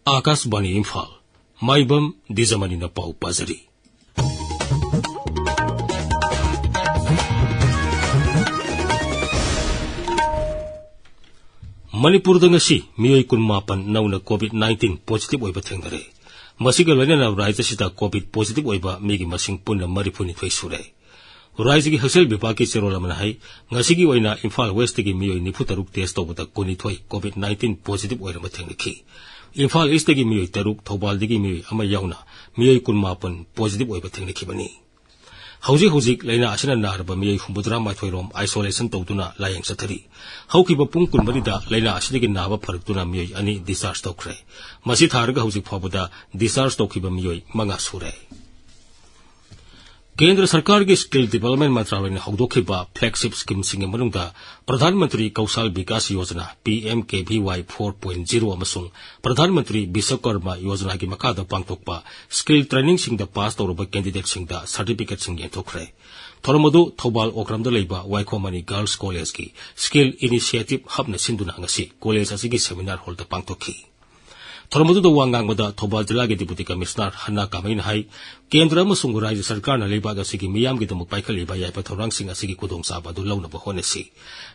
Akashvani Imphal Maibam Dizamanina Pau Pazari Manipur ngasi miyoi kunmapan nauna COVID-19 positive oiba thengnare masiga loina raija sita COVID positive oiba migi masing punna marifuni thaisure raija gi hasel bipaki cherola mana hai ngasi gi oina Imphal West gi miyoi nifu taruk test tobata kuni thoi COVID-19 positive oira ma thengnaki Imphal East gi miyoi taruk Thobal gi miyoi ama yauna miyoi kunmapan positive oiba thengnaki bani Hauji laina asina narba miyoi humbudra maithoi isolation tawtuna layang sathari haukiba pung kunbarida laina asinigi naba pharktuna miyoi ani discharge tawkhre masi tharga hauji phabuda discharge tawkiba miyoi manga sure Kendra Sarkar ki Skill Development Mantralayna haudokiba flagship scheme singe manungda Pradhan Mantri Kaushal Vikas Yojana PMKVY 4.0 amasung Pradhan Mantri Biswakarma Yojana ki makada pangtokpa skill training singda pass tawraba candidate singda certificate sing yenthokre Thoromadu Thobal Okramda leiba Waikhomani Girls College ki Skill Initiative hubna sinduna ngasi college asigi seminar hall da pangtokhi Thoromadu da wangang bada Thobal Jilla ki Deputy Commissioner Hanna Kamain hai Kendra amasung Rajya Sarkar na leiba asigi miyam ki damuk paikhaliba yaipa thorang sing asigi kudongchaba du launaba honesi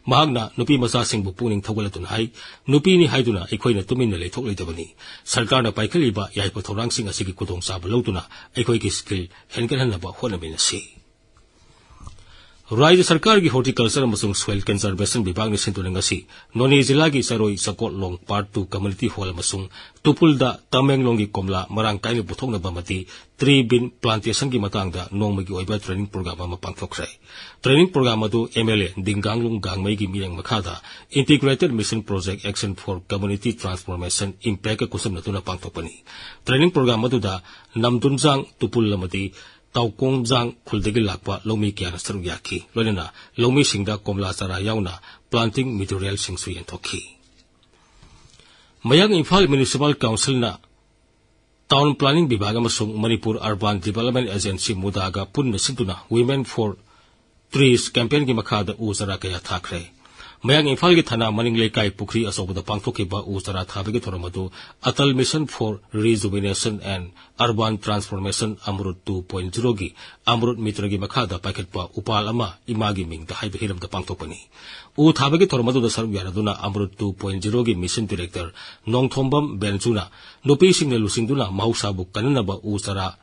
mahakna nupi macha singbu puning thogalatun hai nupi ni haiduna aikhoina tuminna leithok leidabani Sarkar na paikhaliba yaipa thorang sing asigi kudongchaba lautuna aikhoi ki skill henkalhanaba honabinasi Rajya Sarkar ki Horticulture amasung Soil Conservation Vibhag ni sintulangasi Noni Jilla ki Saroi Sakot Long Part 2 Community Hall amasung Tupulda Tamenglong ki Komla Marangkai ni puthokna bamati tree bin plantation ki matangda nongmagi oiba training program ama pangthokre training program adu MLA Dinganglung Gangmai ki mireng makhada Integrated Mission Project Action for Community Transformation Impact kusam natuna pangthokpani training program adu da Namdunjang Tupul lamati Taukongjang Khuldagi lakpa lomi kyana saru yakhi loina lomi singda komla sara yauna planting material singsu yenthokhi Mayang Imphal Municipal Council na Town Planning Vibhag amasung Manipur Urban Development Agency mudaga punna sintuna Women for Trees campaign ki makhada usara kaya thakre Mayang Imphal ki thana maning lekai pukri asobada pangthokiba usara thabagi thoramadu Atal Mission for Rejuvenation and Urban Transformation Amrut 2.0 gi Amrut Mitra gi makhada paikhatpa upal ama imagi mingda haiba hiramda pangthokpani U thabagi thoramadu da saruk yaraduna Amrut 2.0 gi Mission Director Nongthombam Benchuna nupi singna lusingduna mahausabu kananaba usara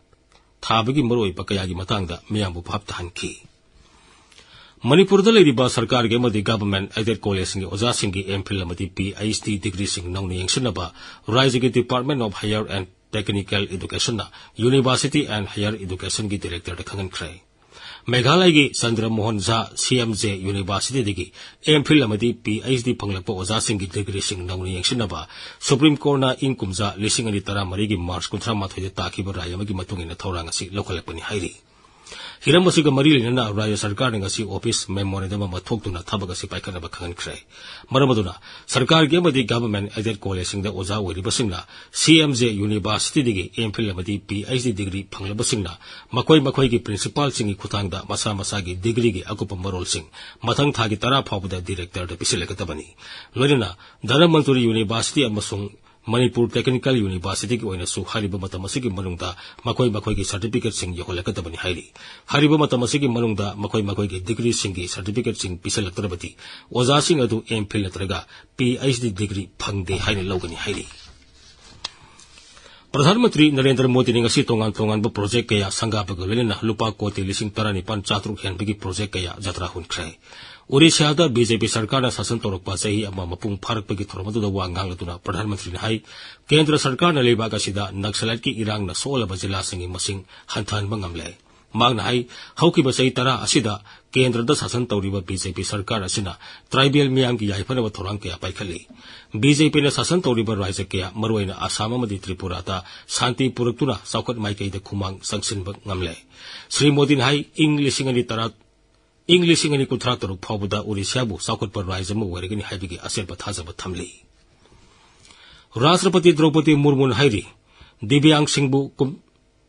thabagi maroi pakayagi matangda miyambu phapta hanki Manipur da leiriba sarkar ge madi government aided college singi oja singi MPhil amadi PhD degree sing nauna yengsinaba Rajya ge Department of Higher and Technical Education na University and Higher Education gi director da khangan khrai Meghalaya gi Chandra Mohan Jha CMJ University digi MPhil amadi PhD phanglakpa oja singi degree sing nauna yengsinaba Supreme Court na inkumja 2013 gi March 18 da takiba rayama gi matungina thorang asi lokhalakpani hairi Hiramasiga Marili na Rajya Sarkar ngasi office memorandum ma thokduna thabagasi paikhanaba khangan khrai maramaduna sarkar ge amadi government aided college singda oja oiribasingna CMJ University digi MPhil amadi PhD degree phanglabasingna makoi gi principal singi khutangda masa gi degree gi akupa marol sing mathang thagi tara phawda director da pisilakatabani loina Dhanamanturi University amasung Manipur Technical University ki oina su hariba matamasigi manungda makoi gi certificate sing yoholakatabani hairi hariba matamasigi manungda makoi gi degree sing gi certificate sing pisalaktarabati oja sing adu MPhil natraga PhD degree phangde haini logani hairi Pradhan Mantri Narendra Modi ni ngasi tongan ba project kaya sangapaga lena lupa koti 19,400 henbigi project kaya jatra hun khrai Odisha da BJP Sarkar na sasan torokpa sahi ama mapung pharakpagi thoromadu da wangang latuna Pradhan Mantri hai Kendra Sarkar na leiba kasida Naxalite ki irang na solaba jila singi masing hanthan bangamle magna hai hauki ba sahi tara asida Kendra da sasan tawriba BJP Sarkar asina tribal miyam ki yaifana ba thorang kaya paikhali BJP na sasan tawriba rajya kaya maruaina Assam amadi Tripura ta shanti puraktuna saukhat maikai da khumang sangsinba ngamle Sri Modi hai English ingani kuthra toruk phawbuda Odisha bu saukhat par rajya ma oiragani haibigi aserba thajaba thamli Rashtrapati Draupadi Murmu hairi Divyang Singbu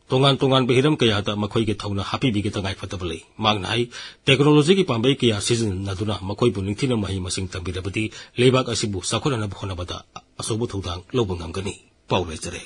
tongan behiram kaya da makoi ge thauna happy bi ge tangai fatabali magna hai technology ki pambai kaya season naduna makoi bu ningthina mahi masing tambirabati lebak asibu sakhona na bhona bada asobu thodang lobangam gani ꯄꯥꯎ ꯂꯩꯖꯔꯦ